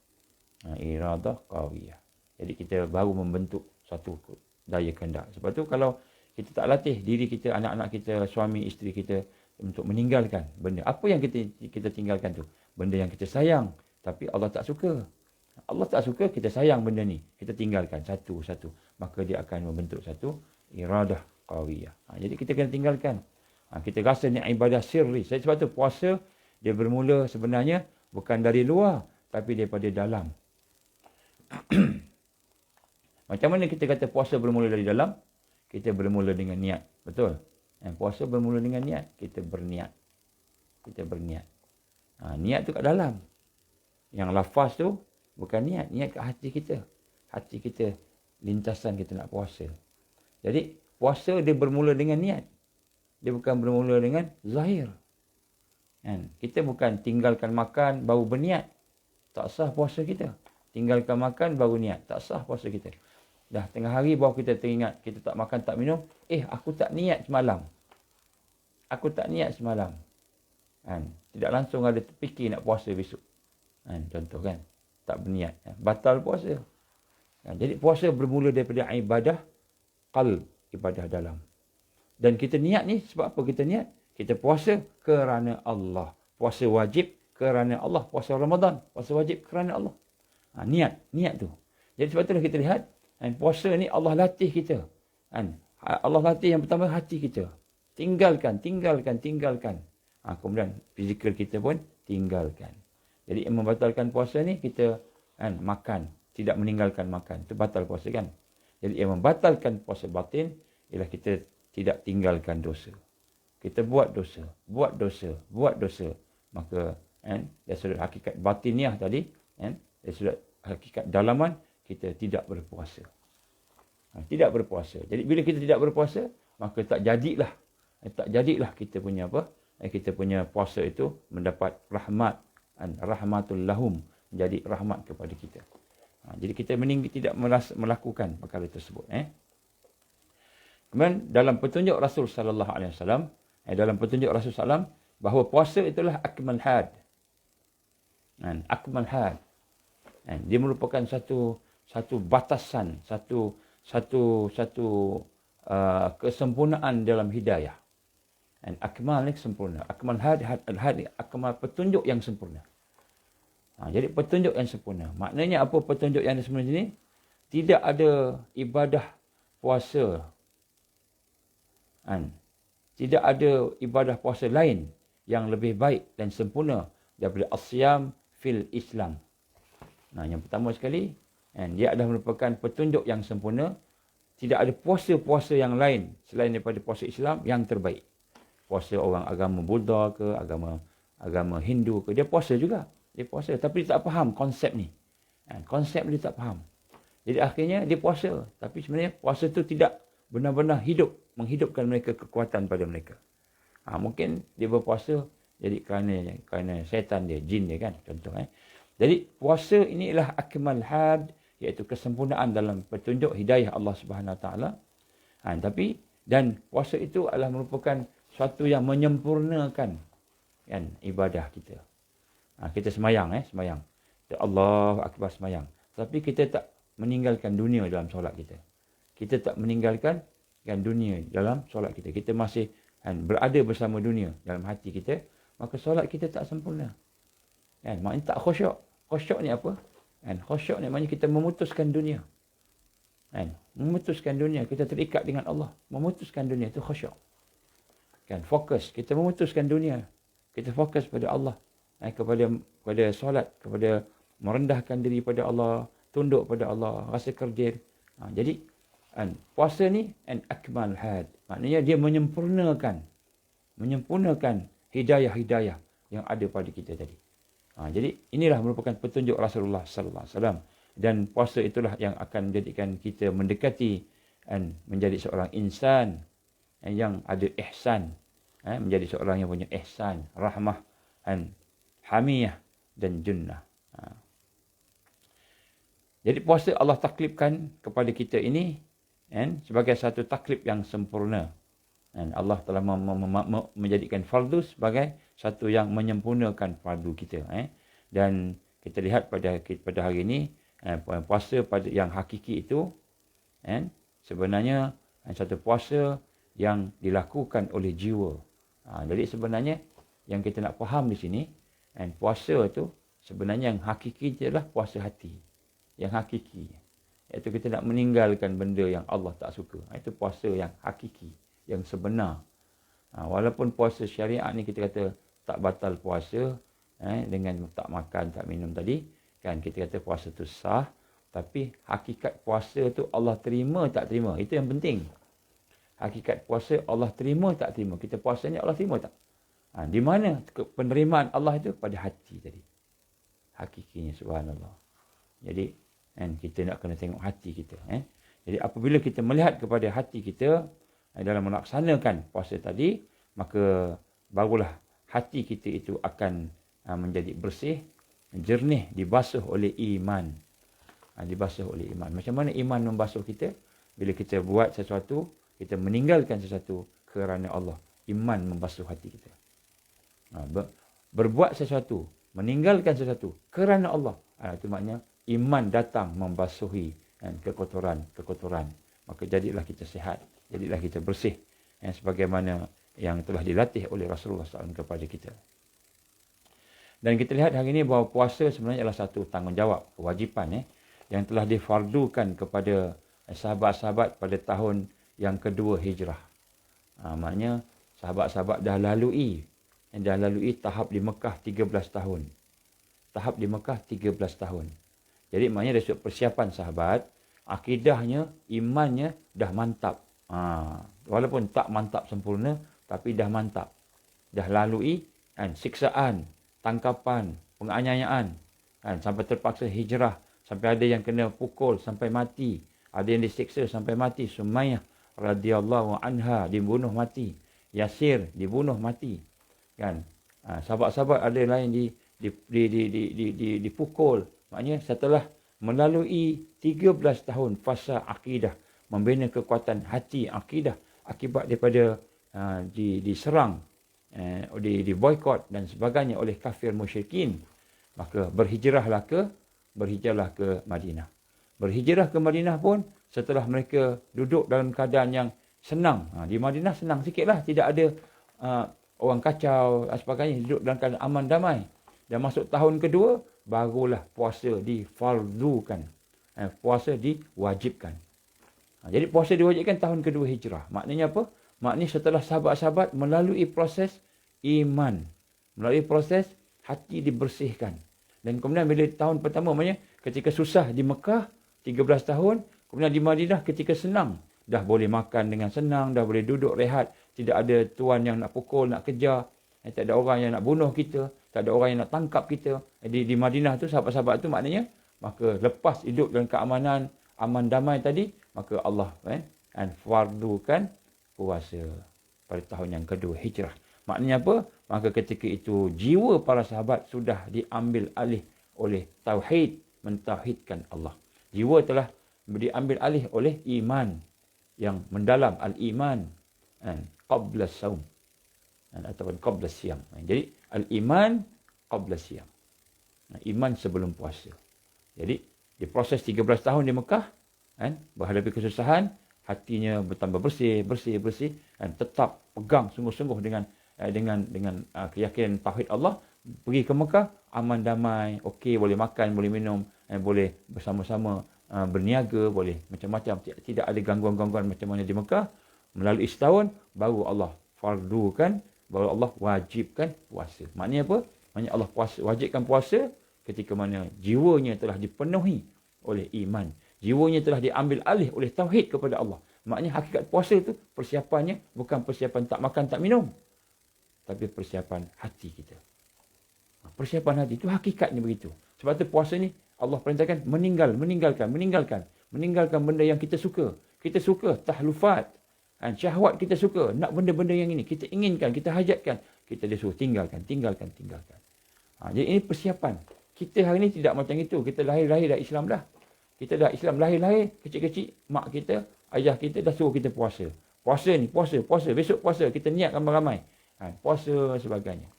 S1: Iradah qawiyah. Jadi kita baru membentuk satu daya kehendak. Sebab tu kalau kita tak latih diri kita, anak-anak kita, suami, isteri kita untuk meninggalkan benda. Apa yang kita tinggalkan tu? Benda yang kita sayang, tapi Allah tak suka. Allah tak suka kita sayang benda ni. Kita tinggalkan satu-satu. Maka dia akan membentuk satu iradah qawiyah. Jadi kita kena tinggalkan. Kita rasa ni ibadah sirri. Sebab tu puasa dia bermula sebenarnya bukan dari luar. Tapi daripada dalam. Macam mana kita kata puasa bermula dari dalam? Kita bermula dengan niat. Betul? Puasa bermula dengan niat. Kita berniat. Niat tu kat dalam. Yang lafaz tu bukan niat. Niat kat hati kita. Hati kita, lintasan kita nak puasa. Jadi, puasa dia bermula dengan niat. Dia bukan bermula dengan zahir. Kita bukan tinggalkan makan, baru berniat. Tak sah puasa kita. Tinggalkan makan, baru niat. Tak sah puasa kita. Dah tengah hari baru kita teringat. Kita tak makan, tak minum. Aku tak niat semalam. Tidak langsung ada terfikir nak puasa besok. Contoh kan. Tak berniat. Batal puasa. Jadi puasa bermula daripada ibadah qalb. Ibadah dalam. Dan kita niat ni, sebab apa kita niat? Kita puasa kerana Allah. Puasa wajib kerana Allah. Puasa Ramadan. Puasa wajib kerana Allah. Niat tu. Jadi sebab itulah kita lihat. Puasa ni Allah latih kita. Allah latih yang pertama hati kita. Tinggalkan. Kemudian fizikal kita pun tinggalkan. Jadi yang membatalkan puasa ni kita makan. Tidak meninggalkan makan. Itu batal puasa kan. Jadi yang membatalkan puasa batin ialah kita tidak tinggalkan dosa. Kita buat dosa. Maka dari sudut hakikat batiniah tadi, dari sudut hakikat dalaman, kita tidak berpuasa. Tidak berpuasa. Jadi bila kita tidak berpuasa, maka tak jadilah kita punya apa? Kita punya puasa itu mendapat rahmat. Rahmatul lahum. Menjadi rahmat kepada kita. Jadi kita mending tidak melakukan perkara tersebut. Kemudian dalam petunjuk Rasul sallallahu alaihi wasallam, dalam petunjuk Rasul sallam, bahawa puasa itulah akmal had. Akmal had. Dia merupakan satu batasan, satu kesempurnaan dalam hidayah. Akmal ni sempurna. Akmal had akmal petunjuk yang sempurna. Jadi petunjuk yang sempurna. Maknanya apa petunjuk yang sempurna ini? Tidak ada ibadah puasa. Tidak ada ibadah puasa lain yang lebih baik dan sempurna daripada as-siyam fil Islam. Yang pertama sekali, dia adalah merupakan petunjuk yang sempurna. Tidak ada puasa-puasa yang lain selain daripada puasa Islam yang terbaik. Puasa orang agama Buddha ke, agama Hindu ke, dia puasa juga. Dia puasa, tapi dia tak faham konsep ni. Konsep dia tak faham. Jadi akhirnya dia puasa. Tapi sebenarnya puasa tu tidak benar-benar menghidupkan mereka kekuatan pada mereka. Mungkin dia berpuasa jadi kerana syaitan dia, jin dia kan. Contoh. Jadi puasa ini ialah akmal had, iaitu kesempurnaan dalam petunjuk hidayah Allah Subhanahu Wa Taala. Dan puasa itu adalah merupakan suatu yang menyempurnakan ibadah kita. Kita semayang. Kita Allahu Akbar semayang. Tapi kita tak meninggalkan dunia dalam solat kita. Kita tak meninggalkan dunia dalam solat kita. Kita masih berada bersama dunia dalam hati kita. Maka solat kita tak sempurna. Maknanya tak khusyuk. Khusyuk ni apa? Khusyuk ni maknanya kita memutuskan dunia. Memutuskan dunia. Kita terikat dengan Allah. Memutuskan dunia itu khusyuk. Fokus. Kita memutuskan dunia. Kita fokus pada Allah. Kepada solat, kepada merendahkan diri pada Allah, tunduk pada Allah, rasa kerdil. Jadi puasa ni akmal had. Maknanya dia menyempurnakan hidayah-hidayah yang ada pada kita tadi. Jadi inilah merupakan petunjuk Rasulullah sallallahu alaihi wasallam, dan puasa itulah yang akan menjadikan kita mendekati menjadi seorang insan yang ada ihsan, menjadi seorang yang punya ihsan, rahmah, hamiyah dan junnah. Jadi puasa Allah taklifkan kepada kita ini sebagai satu taklif yang sempurna. Allah telah menjadikan fardu sebagai satu yang menyempurnakan fardu kita. Dan kita lihat pada hari ini, puasa pada yang hakiki itu sebenarnya satu puasa yang dilakukan oleh jiwa. Jadi sebenarnya yang kita nak faham di sini, puasa tu Sebenarnya yang hakiki adalah puasa hati. Yang hakiki. Iaitu kita nak meninggalkan benda yang Allah tak suka. Itu puasa yang hakiki. Yang sebenar. Walaupun puasa syariat ni kita kata tak batal puasa. Dengan tak makan, tak minum tadi. Kan kita kata puasa tu sah. Tapi hakikat puasa tu Allah terima tak terima. Itu yang penting. Hakikat puasa Allah terima tak terima. Kita puasa ni Allah terima tak? Di mana penerimaan Allah itu? Pada hati tadi. Hakikinya, subhanallah. Jadi kita nak kena tengok hati kita. Jadi apabila kita melihat kepada hati kita dalam melaksanakan puasa tadi, maka barulah hati kita itu akan menjadi bersih, jernih, dibasuh oleh iman. Dibasuh oleh iman. Macam mana iman membasuh kita? Bila kita buat sesuatu, kita meninggalkan sesuatu kerana Allah. Iman membasuh hati kita. Berbuat sesuatu, meninggalkan sesuatu kerana Allah. Itu maknanya iman datang membasuhi kekotoran-kekotoran. Maka jadilah kita sihat, jadilah kita bersih. Sebagaimana yang telah dilatih oleh Rasulullah SAW kepada kita. Dan kita lihat hari ini bahawa puasa sebenarnya adalah satu tanggungjawab, kewajipan yang telah difardukan kepada sahabat-sahabat pada tahun yang kedua hijrah. Maknanya sahabat-sahabat dah lalui tahap di Mekah 13 tahun. Tahap di Mekah 13 tahun. Jadi maknanya dari sudut persiapan sahabat, akidahnya, imannya dah mantap. Walaupun tak mantap sempurna, tapi dah mantap. Dah lalui siksaan, tangkapan, penganiayaan, sampai terpaksa hijrah, sampai ada yang kena pukul sampai mati, ada yang disiksa sampai mati. Sumayyah radhiyallahu anha dibunuh mati, Yasir dibunuh mati. Kan? Sahabat-sahabat ada lain dipukul. Maknanya setelah melalui 13 tahun fasa akidah, membina kekuatan hati akidah akibat daripada diserang, diboikot dan sebagainya oleh kafir musyrikin, maka berhijrahlah ke Madinah. Berhijrah ke Madinah pun setelah mereka duduk dalam keadaan yang senang. Di Madinah senang sikitlah, tidak ada orang kacau dan sebagainya, duduk dalam keadaan aman damai. Dan masuk tahun kedua, barulah puasa difardukan. Puasa diwajibkan. Jadi puasa diwajibkan tahun kedua hijrah. Maknanya apa? Maknanya setelah sahabat-sahabat melalui proses iman, melalui proses hati dibersihkan. Dan kemudian bila tahun pertama, maknanya ketika susah di Mekah 13 tahun, kemudian di Madinah ketika senang, dah boleh makan dengan senang, dah boleh duduk rehat, tidak ada tuan yang nak pukul, nak kejar, tak ada orang yang nak bunuh kita, tak ada orang yang nak tangkap kita. Di Madinah tu, sahabat-sahabat tu maknanya, maka lepas hidup dalam keamanan, aman damai tadi, maka Allah fardukan puasa pada tahun yang kedua hijrah. Maknanya apa? Maka ketika itu jiwa para sahabat sudah diambil alih oleh tauhid, mentauhidkan Allah. Jiwa telah diambil alih oleh iman yang mendalam, al-iman qabla saum ataupun qabla siyam. Jadi al-iman qabla siyam. Iman sebelum puasa. Jadi di proses 13 tahun di Mekah, berhadapi kesusahan, hatinya bertambah bersih, tetap pegang sungguh-sungguh dengan keyakinan tauhid Allah. Pergi ke Mekah, aman damai, okey, boleh makan, boleh minum, boleh bersama-sama berniaga, boleh macam-macam, tidak ada gangguan-gangguan macam mana di Mekah. Melalui setahun, baru Allah fardukan, baru Allah wajibkan puasa. Maknanya apa? Maknanya Allah wajibkan puasa ketika mana jiwanya telah dipenuhi oleh iman. Jiwanya telah diambil alih oleh tauhid kepada Allah. Maknanya hakikat puasa itu persiapannya bukan persiapan tak makan, tak minum. Tapi persiapan hati kita. Persiapan hati itu hakikatnya begitu. Sebab itu puasa ni Allah perintahkan meninggalkan benda yang kita suka. Kita suka tahlufat. Syahwat kita suka. Nak benda-benda yang ini. Kita inginkan, kita hajatkan. Kita disuruh tinggalkan. Jadi ini persiapan. Kita hari ini tidak macam itu. Kita lahir-lahir dah Islam dah. Kita dah Islam lahir-lahir, kecil-kecil, mak kita, ayah kita dah suruh kita puasa. Puasa ni, puasa. Besok puasa. Kita niat ramai-ramai. Puasa sebagainya.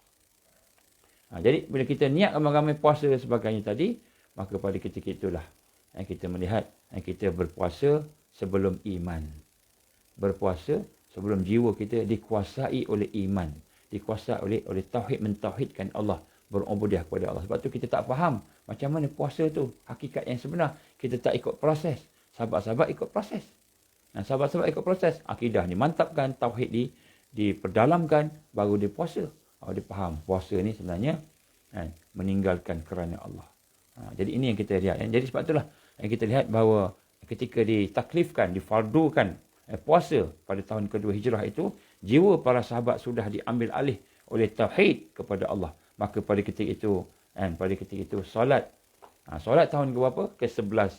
S1: Jadi bila kita niat ramai-ramai puasa sebagainya tadi, maka pada ketika itulah kita melihat kita berpuasa sebelum iman. Berpuasa sebelum jiwa kita dikuasai oleh iman. Dikuasai oleh tauhid, mentauhidkan Allah. berubudiah kepada Allah. Sebab tu kita tak faham macam mana puasa tu, hakikat yang sebenar. Kita tak ikut proses. Sahabat-sahabat ikut proses. Sahabat-sahabat ikut proses. Akidah ni mantapkan, tauhid diperdalamkan, baru dia puasa. Dia faham puasa ni sebenarnya meninggalkan kerana Allah. Jadi ini yang kita lihat. Jadi sebab itulah yang kita lihat bahawa ketika ditaklifkan, difardukan puasa pada tahun kedua hijrah itu, jiwa para sahabat sudah diambil alih oleh tauhid kepada Allah. Maka pada ketika itu solat tahun ke berapa? Ke-11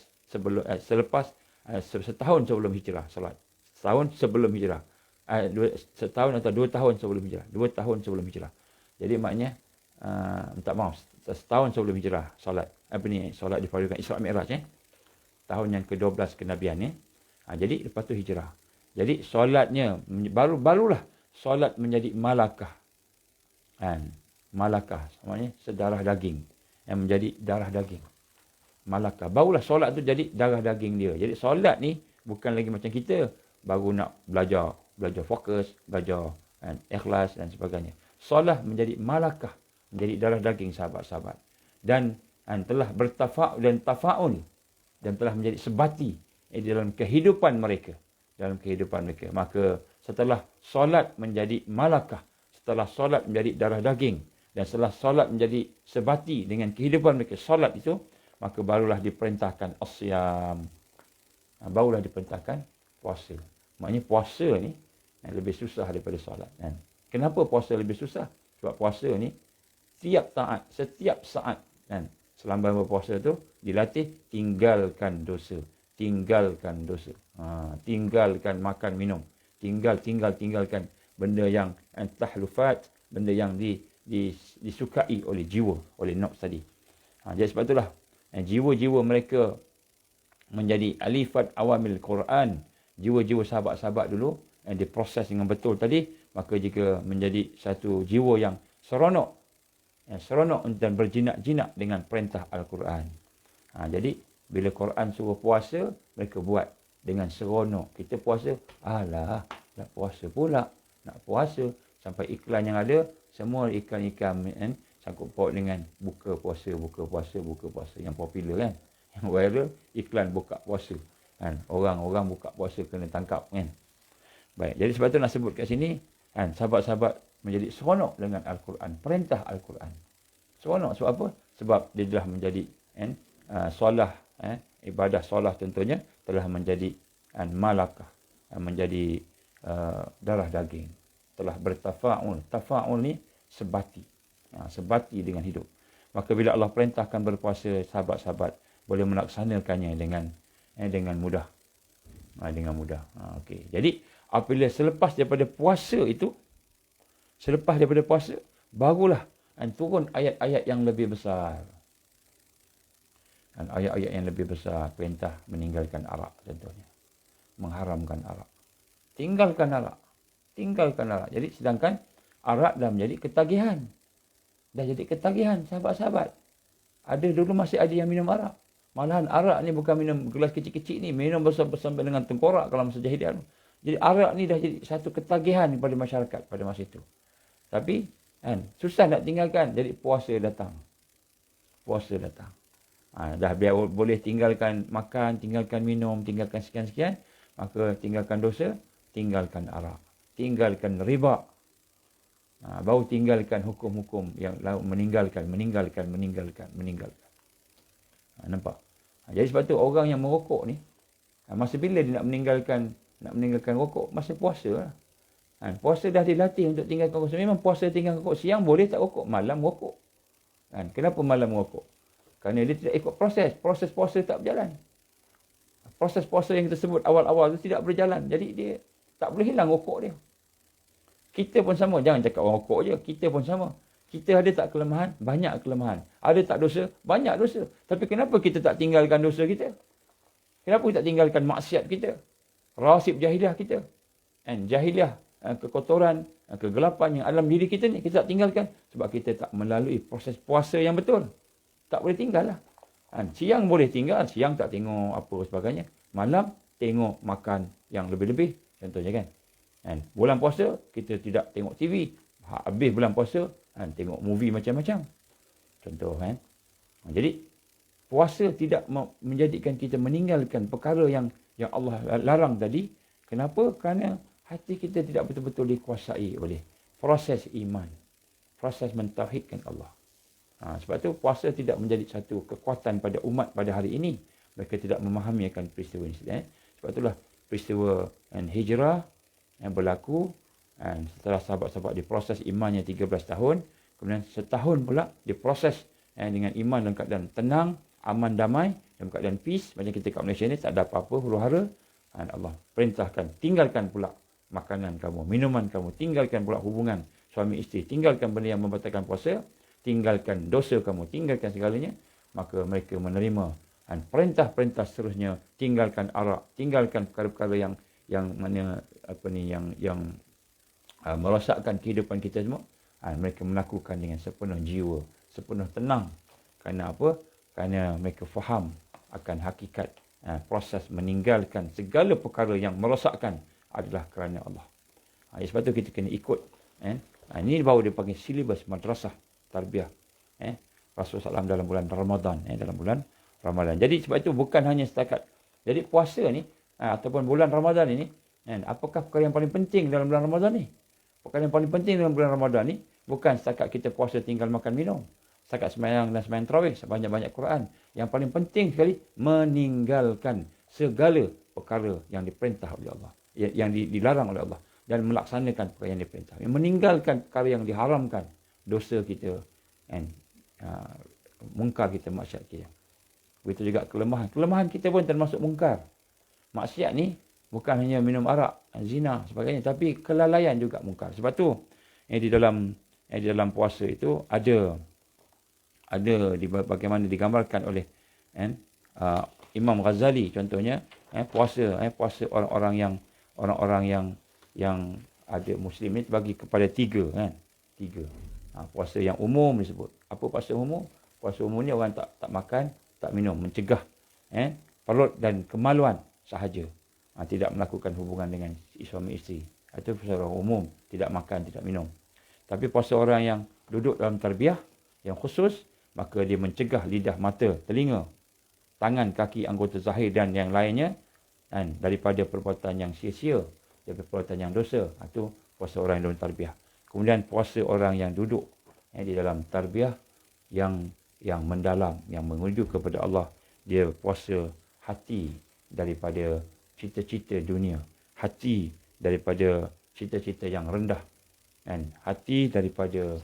S1: selepas setahun sebelum hijrah solat. Setahun sebelum hijrah. Setahun atau 2 tahun sebelum hijrah. 2 tahun sebelum hijrah. Jadi maknanya setahun sebelum hijrah solat. Solat difardukan Isra Mi'raj tahun yang ke-12 kenabian jadi lepas tu hijrah. Jadi solatnya barulah solat menjadi malakah. Malakah maknanya sedarah daging yang menjadi darah daging. Malakah. Barulah solat tu jadi darah daging dia. Jadi solat ni bukan lagi macam kita baru nak belajar fokus, belajar ikhlas dan sebagainya. Solat menjadi malakah, menjadi darah daging sahabat-sahabat. Dan telah bertafa'ul dan tafa'ul dan telah menjadi sebati dalam kehidupan mereka. Maka setelah solat menjadi malakah, setelah solat menjadi darah daging, dan setelah solat menjadi sebati dengan kehidupan mereka, solat itu, maka barulah diperintahkan asyam. Barulah diperintahkan puasa. Maknanya puasa ni lebih susah daripada solat. Kenapa puasa lebih susah? Sebab puasa ni setiap saat selama berpuasa tu dilatih tinggalkan dosa. Tinggalkan makan minum. Tinggalkan benda yang tahlufat, benda yang disukai oleh jiwa, oleh nafs tadi. Jadi sebab itulah jiwa-jiwa mereka menjadi alifat awamil Quran. Jiwa-jiwa sahabat-sahabat dulu diproses dengan betul tadi, maka jika menjadi satu jiwa yang seronok dan berjinak-jinak dengan perintah Al-Quran. Jadi bila Quran suruh puasa, mereka buat dengan seronok. Kita puasa, nak puasa pula. Nak puasa. Sampai iklan yang ada, semua iklan-iklan sangkut paut dengan buka puasa. Yang popular Yang viral, iklan buka puasa. Orang-orang buka puasa kena tangkap Baik, jadi sebab tu nak sebut kat sini, sahabat-sahabat menjadi seronok dengan Al-Quran. Perintah Al-Quran. Seronok sebab apa? Sebab dia telah menjadi solah, ibadah solah tentunya telah menjadi malakah, menjadi darah daging. Telah bertafa'ul. Tafa'ul ni sebati. Sebati dengan hidup. Maka bila Allah perintahkan berpuasa, sahabat-sahabat boleh melaksanakannya dengan mudah. Dengan mudah. Okey. Jadi apabila selepas daripada puasa, barulah turun ayat-ayat yang lebih besar. Ayat-ayat yang lebih besar, perintah meninggalkan arak contohnya. Mengharamkan arak. Tinggalkan arak. Jadi sedangkan arak dah menjadi ketagihan. Sahabat-sahabat. Dulu masih ada yang minum arak. Malahan arak ni bukan minum gelas kecil-kecil ni, minum besar-besar sampai dengan tengkorak kalau masa jahiliah. Jadi arak ni dah jadi satu ketagihan kepada masyarakat pada masa itu. Tapi susah nak tinggalkan. Jadi puasa datang. Dah biar boleh tinggalkan makan, tinggalkan minum, tinggalkan sekian-sekian, maka tinggalkan dosa, tinggalkan arak, tinggalkan riba. Baru tinggalkan hukum-hukum yang meninggalkan. Nampak? Jadi sebab tu orang yang merokok ni, masa bila dia nak meninggalkan rokok? Masa puasa lah. Puasa dah dilatih untuk tinggalkan rokok. Memang puasa tinggalkan rokok. Siang boleh tak rokok, malam rokok. Kenapa malam rokok? Kerana dia tidak ikut proses. Proses puasa tak berjalan. Proses puasa yang kita sebut awal-awal tu tidak berjalan. Jadi dia tak boleh hilang rokok dia. Kita pun sama. Jangan cakap orang rokok je. Kita pun sama. Kita ada tak kelemahan? Banyak kelemahan. Ada tak dosa? Banyak dosa. Tapi kenapa kita tak tinggalkan dosa kita? Kenapa kita tak tinggalkan maksiat kita? Rasib jahiliah kita. Jahiliah, kekotoran, kegelapan yang alam diri kita ni, kita tak tinggalkan. Sebab kita tak melalui proses puasa yang betul. Tak boleh tinggal lah. Siang boleh tinggal, siang tak tengok apa sebagainya. Malam tengok makan yang lebih-lebih. Contohnya kan. Bulan puasa, kita tidak tengok TV. Habis bulan puasa, tengok movie macam-macam. Contoh kan. Jadi puasa tidak menjadikan kita meninggalkan perkara yang Allah larang tadi. Kenapa? Kerana hati kita tidak betul-betul dikuasai oleh proses iman, proses mentauhidkan Allah. Sebab tu puasa tidak menjadi satu kekuatan pada umat pada hari ini. Mereka tidak memahami akan peristiwa ini. Sebab itulah peristiwa hijrah yang berlaku setelah sahabat-sahabat diproses imannya 13 tahun. Kemudian setahun pula diproses dengan iman dalam keadaan tenang, aman, damai, dalam keadaan peace. Macam kita kat Malaysia ni tak ada apa-apa, huru-hara. Allah perintahkan, tinggalkan pula makanan kamu, minuman kamu, tinggalkan pula hubungan suami isteri, tinggalkan benda yang membatalkan puasa, tinggalkan dosa kamu, tinggalkan segalanya. Maka mereka menerima perintah-perintah seterusnya, tinggalkan arak, tinggalkan perkara-perkara yang merosakkan kehidupan kita semua. Mereka melakukan dengan sepenuh jiwa, sepenuh tenang. Kerana apa? Kerana mereka faham akan hakikat proses meninggalkan segala perkara yang merosakkan adalah kerana Allah. Sebab tu kita kena ikut. Ini baru dia panggil silibus madrasah tarbiyah. Rasulullah SAW dalam bulan Ramadan. Dalam bulan Ramadan. Jadi sebab itu bukan hanya setakat. Jadi puasa ni ataupun bulan Ramadan ini, apakah perkara yang paling penting dalam bulan Ramadan ni? Perkara yang paling penting dalam bulan Ramadan ni bukan setakat kita puasa tinggal makan minum. Setakat sembahyang dan sembahyang tarawih, sebanyak-banyak Quran. Yang paling penting sekali, meninggalkan segala perkara yang diperintah oleh Allah. Yang dilarang oleh Allah. Dan melaksanakan perkara yang diperintah. Meninggalkan perkara yang diharamkan. Dosa kita. Mungkar kita, maksiat kita. Begitu juga kelemahan. Kelemahan kita pun termasuk mungkar. Maksiat ni bukan hanya minum arak, zina sebagainya. Tapi kelalaian juga mungkar. Sebab tu, di dalam puasa itu ada bagaimana digambarkan oleh Imam Ghazali contohnya, puasa orang-orang yang ada muslim ni bagi kepada tiga. Puasa yang umum disebut. Apa puasa umum? Puasa umum ni orang tak makan, tak minum, mencegah perut dan kemaluan sahaja. Tidak melakukan hubungan dengan suami isteri. Itu puasa orang umum, tidak makan, tidak minum. Tapi puasa orang yang duduk dalam tarbiyah yang khusus, maka dia mencegah lidah, mata, telinga, tangan, kaki, anggota zahir dan yang lainnya daripada perbuatan yang sia-sia, daripada perbuatan yang dosa. Itu puasa orang yang dalam tarbiyah. Kemudian puasa orang yang duduk di dalam tarbiyah yang mendalam, yang menuju kepada Allah. Dia puasa hati daripada cita-cita dunia, hati daripada cita-cita yang rendah, hati daripada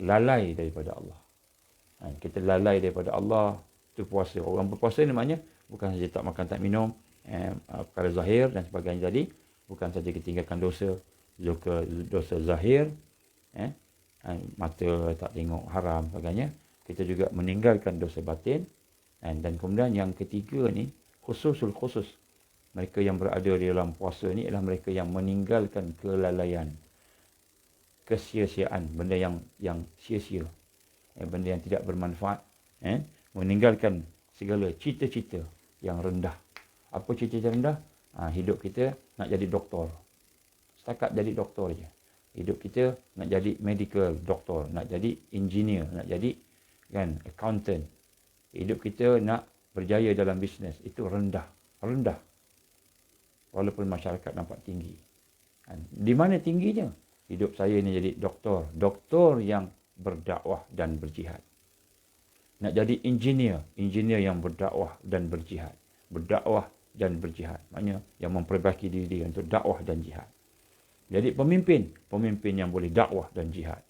S1: lalai daripada Allah. Kita lalai daripada Allah, itu puasa. Orang berpuasa ni maknanya bukan saja tak makan, tak minum, perkara zahir dan sebagainya tadi. Bukan saja kita tinggalkan dosa zahir, mata tak tengok haram sebagainya. Kita juga meninggalkan dosa batin. Dan kemudian yang ketiga ni, khususul khusus. Mereka yang berada di dalam puasa ni adalah mereka yang meninggalkan kelalaian, kesia-siaan, benda yang sia-sia, benda yang tidak bermanfaat, meninggalkan segala cita-cita yang rendah. Apa cita-cita rendah? Hidup kita nak jadi doktor, setakat jadi doktor je. Hidup kita nak jadi medical doktor, nak jadi engineer, nak jadi accountant. Hidup kita nak berjaya dalam bisnes, itu rendah. Walaupun masyarakat nampak tinggi. Di mana tingginya? Hidup saya ni jadi doktor yang berdakwah dan berjihad. Nak jadi engineer yang berdakwah dan berjihad. Berdakwah dan berjihad. Maknanya yang memperbaiki diri dia untuk dakwah dan jihad. Jadi pemimpin yang boleh dakwah dan jihad.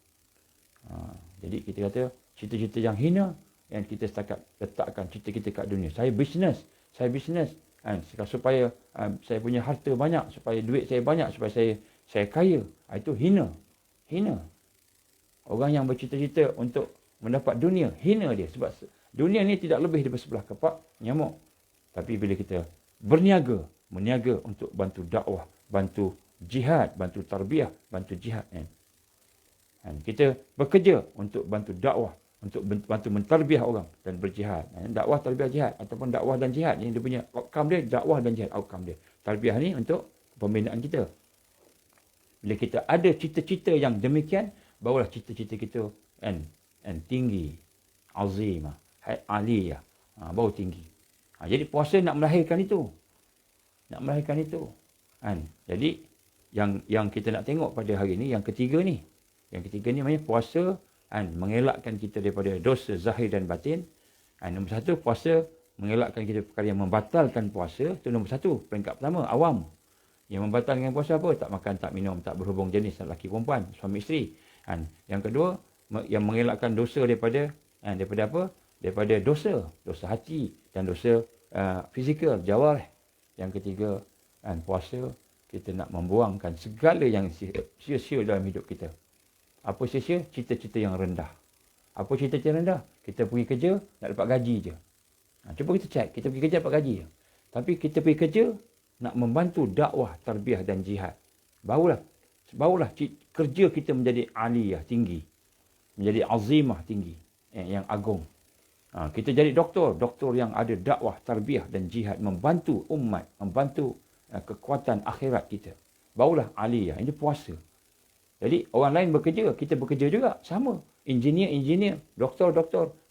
S1: Jadi kita kata cita-cita yang hina yang kita setakat letakkan cita kita kat dunia. Saya bisnes. Supaya saya punya harta banyak, supaya duit saya banyak, supaya saya kaya. Itu hina. Orang yang bercita-cita untuk mendapat dunia, hina dia. Sebab dunia ni tidak lebih daripada sebelah kepak nyamuk. Tapi bila kita meniaga untuk bantu dakwah, bantu jihad, bantu tarbiyah, bantu jihad. Kita bekerja untuk bantu dakwah, untuk bantu mentarbiyah orang dan berjihad. Dakwah, tarbiyah, jihad. Ataupun dakwah dan jihad. Yang dia punya outcome dia, dakwah dan jihad outcome dia. Tarbiyah ni untuk pembinaan kita. Bila kita ada cita-cita yang demikian, barulah cita-cita kita tinggi, azimah, aliyah, baru tinggi. Jadi puasa nak melahirkan itu. Nak melahirkan itu. Jadi yang kita nak tengok pada hari ini, yang ketiga ni. Yang ketiga ni namanya puasa mengelakkan kita daripada dosa zahir dan batin. Nombor satu, puasa mengelakkan kita perkara yang membatalkan puasa. Itu nombor satu, peringkat pertama, awam. Yang membatalkan puasa apa? Tak makan, tak minum, tak berhubung jenis lelaki perempuan, suami isteri. Yang kedua, yang mengelakkan dosa daripada apa? Daripada dosa hati dan dosa fizikal, jawarih. Yang ketiga, puasa kita nak membuangkan segala yang sia-sia dalam hidup kita. Apa sia-sia? Cita-cita yang rendah. Apa cita-cita rendah? Kita pergi kerja nak dapat gaji je. Cuba kita cek, kita pergi kerja dapat gaji je. Tapi kita pergi kerja nak membantu dakwah, tarbiyah dan jihad. Barulah kerja kita menjadi aliyah, tinggi. Menjadi azimah, tinggi. Yang agung. Kita jadi doktor yang ada dakwah, tarbiyah dan jihad, membantu umat, membantu kekuatan akhirat kita. Barulah aliyah. Ini puasa. Jadi orang lain bekerja, kita bekerja juga, sama. Engineer, doktor,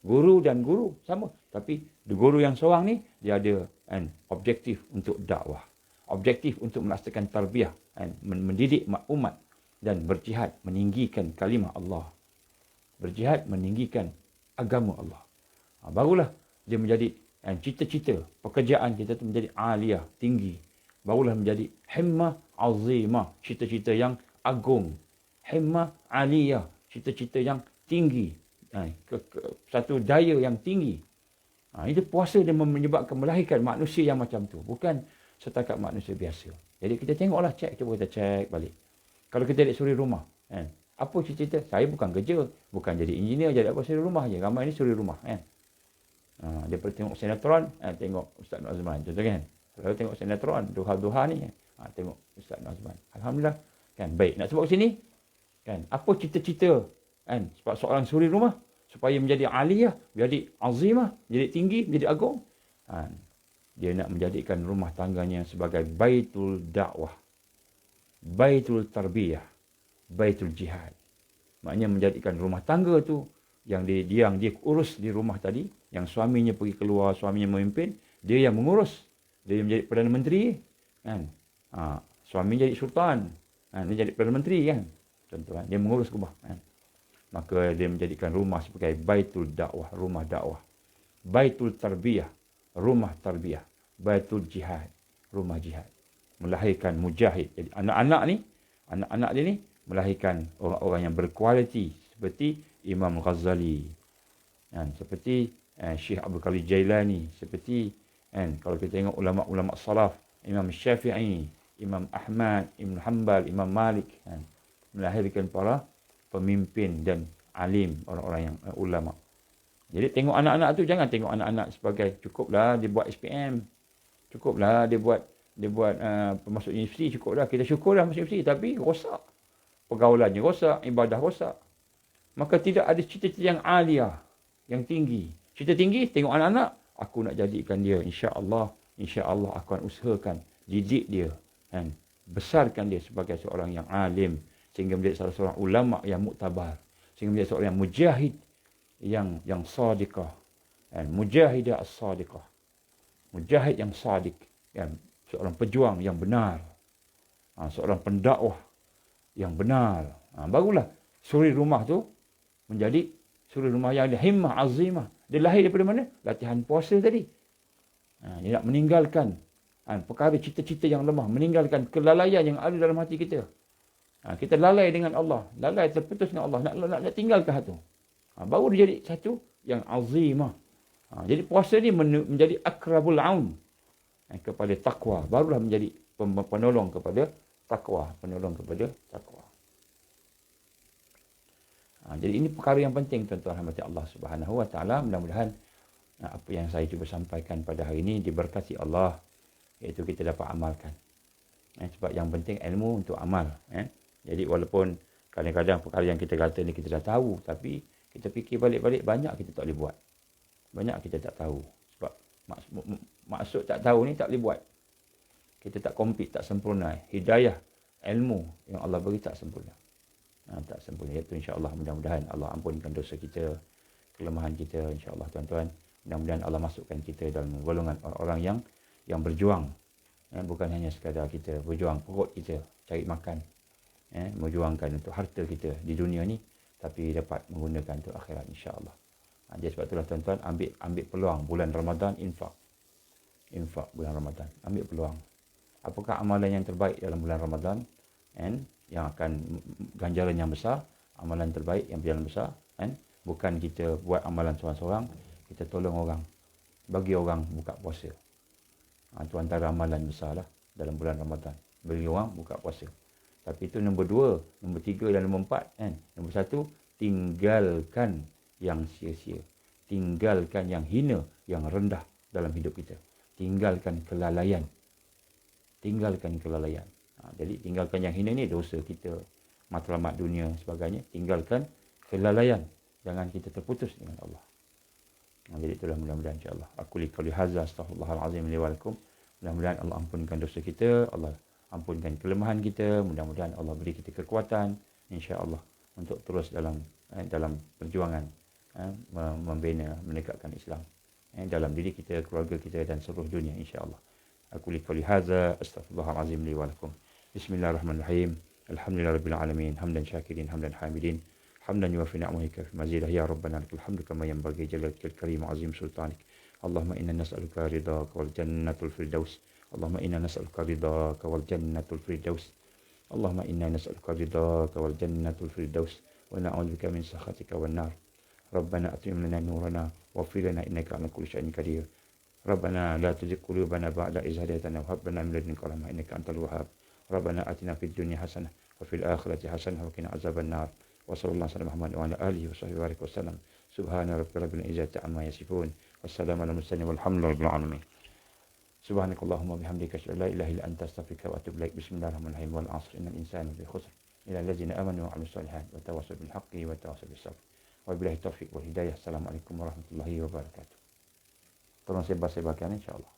S1: guru dan guru, sama. Tapi guru yang seorang ni, dia ada objektif untuk dakwah. Objektif untuk melaksanakan tarbiyah, mendidik umat dan berjihad, meninggikan kalimah Allah. Berjihad, meninggikan agama Allah. Barulah dia menjadi cita-cita, pekerjaan kita tu menjadi aliyah, tinggi. Barulah menjadi himmah azimah, cita-cita yang agung. Himmah aliyah, cita-cita yang tinggi. Satu daya yang tinggi. Itu puasa dia menyebabkan melahirkan manusia yang macam tu. Bukan setakat manusia biasa. Jadi kita tengoklah, cuba kita cek balik. Kalau kita lihat suri rumah. Apa cita-cita? Saya bukan kerja. Bukan jadi engineer, jadi apa, suri rumah je. Ramai ni suri rumah. Daripada tengok sinetron, tengok Ustaz Nazman. Contoh kan. Kalau tengok sinetron, duha-duha ni. Tengok Ustaz Nazman. Alhamdulillah. Baik. Nak sebut sini. Apa cita-cita? Sebab seorang suri rumah. Supaya menjadi aliyah, menjadi azimah, menjadi tinggi, menjadi agung. Dia nak menjadikan rumah tangganya sebagai baitul dakwah, baitul tarbiyah, baitul jihad. Maknanya menjadikan rumah tangga tu yang dia urus di rumah tadi, yang suaminya pergi keluar, suaminya memimpin, dia yang mengurus. Dia menjadi Perdana Menteri, suami jadi sultan, dia jadi Perdana Menteri kan. Contoh dia mengurus rumah. Maka dia menjadikan rumah sebagai baitul dakwah, rumah dakwah. Baitul tarbiyah, rumah tarbiyah. Baitul jihad, rumah jihad. Melahirkan mujahid. Jadi anak-anak dia ni melahirkan orang-orang yang berkualiti seperti Imam Ghazali, seperti Syekh Abdul Qadir Jailani, seperti kalau kita tengok ulama-ulama salaf, Imam Syafi'i, Imam Ahmad, Ibn Hanbal, Imam Malik, melahirkan para pemimpin dan alim, orang-orang yang ulama. Jadi tengok anak-anak tu, jangan tengok anak-anak sebagai cukuplah dia buat SPM, cukuplah dia buat masuk universiti, cukuplah kita syukurlah masuk universiti, tapi rosak pergaulannya, rosak ibadah, rosak. Maka tidak ada cita-cita yang aliyah, yang tinggi. Cita tinggi, tengok anak-anak, aku nak jadikan dia, insya-Allah aku akan usahakan didik dia, besarkan dia sebagai seorang yang alim, sehingga menjadi salah seorang ulama yang muktabar, sehingga menjadi seorang yang mujahid yang sadiqah, mujahidah as-sadiqah, mujahid yang sadik, seorang pejuang yang benar, seorang pendakwah yang benar. Barulah suri rumah tu menjadi suri rumah yang ada himmah azimah. Dia lahir daripada mana? Latihan puasa tadi. Dia nak meninggalkan perkara cita-cita yang lemah, meninggalkan kelalaian yang ada dalam hati kita. Kita lalai dengan Allah, lalai terputus dengan Allah, nak tinggalkan satu. Baru dia jadi satu yang azimah. Jadi puasa ni menjadi akrabul aun kepada takwa, barulah menjadi penolong kepada takwa, penolong kepada takwa. Jadi ini perkara yang penting, tuan-tuan rahmati Allah Subhanahu wa taala. Mudah-mudahan apa yang saya cuba sampaikan pada hari ini diberkati Allah, iaitu kita dapat amalkan. Sebab yang penting ilmu untuk amal. Jadi walaupun kadang-kadang perkara yang kita kata ni kita dah tahu, tapi kita fikir balik-balik, banyak kita tak boleh buat. Banyak kita tak tahu. Sebab maksud tak tahu ni tak boleh buat. Kita tak komplit, tak sempurna. Hidayah, ilmu yang Allah beri tak sempurna. Tak sempurna. Iaitu insya-Allah mudah-mudahan Allah ampunkan dosa kita, kelemahan kita insya-Allah tuan-tuan. Mudah-mudahan Allah masukkan kita dalam golongan orang-orang yang berjuang. Bukan hanya sekadar kita berjuang perut kita cari makan, berjuangkan untuk harta kita di dunia ni, tapi dapat menggunakan untuk akhirat insya-Allah. Jadi sebab itulah tuan-tuan, ambil peluang bulan Ramadan, infak bulan Ramadan, ambil peluang. Apakah amalan yang terbaik dalam bulan Ramadan yang akan ganjaran yang besar? Amalan terbaik yang berjalan besar bukan kita buat amalan seorang-seorang, kita tolong orang, bagi orang buka puasa. Itu antara amalan besar lah dalam bulan Ramadan, bagi orang buka puasa. Tapi itu nombor 2, nombor 3 dan nombor 4 Nombor 1, tinggalkan yang sia-sia, tinggalkan yang hina, yang rendah dalam hidup kita. Tinggalkan kelalaian. Jadi tinggalkan yang hina ni dosa kita, matlamat dunia sebagainya. Tinggalkan kelalaian, jangan kita terputus dengan Allah. Jadi itulah mudah-mudahan insya-Allah. Aku liqauli hadza astaghfirullahalazim li wa lakum. Mudah-mudahan Allah ampunkan dosa kita, Allah ampunkan kelemahan kita, mudah-mudahan Allah beri kita kekuatan insya-Allah untuk terus dalam perjuangan membina, menegakkan Islam dalam diri kita, keluarga kita dan seluruh dunia insya-Allah. Aku liqauli hadza astaghfirullahalazim li wa lakum. Bismillahirrahmanirrahim. Alhamdulillahirabbil alamin, hamdan syakirin, hamdan hamidin, hamdan yuwafi ni'amika fi mazidah ya rabbana lakal hamdu kama yanbaghi jalalikal karim azim sultanik. Allahumma inna nas'aluka ridhaka wal jannatul firdaus. Allahumma inna nas'aluka ridhaka wal jannatul firdaus. Allahumma inna nas'aluka ridhaka wal jannatul firdaus wa na'udzubika min sakhatika wan nar. Rabbana atim lana nurana waghfir lana innaka 'ala kulli syai'in qadir. Rabbana la tuzigh qulubana ba'da idh hadaytana wa hab lana min ladunka rahmah innaka antal wahhab. Rabbana atina fid dunya hasanah wa fil akhirati hasanah wa qina azaban nar. Wa sallallahu alaihi Muhammad wa ala alihi wa sahbihi wa sallam. Subhana rabbika rabbil izzati amma yasifun. Wassalamu ala mursalin walhamdulillahi rabbil alamin. Subhanakallahumma bihamdika asyhadu an la ilaha illa anta astaghfiruka wa atubu ilaik. Bismillahirrahmanirrahim. Wal 'asri innal insana lafi khusr illa allazina amanu wa 'amilus shalihat wa tawassaw bil haqqi wa tawassaw bis sabr. Wabillahi taufiq wal hidayah. Assalamualaikum warahmatullahi wabarakatuh. Tolong sebar-sebarkan insya-Allah.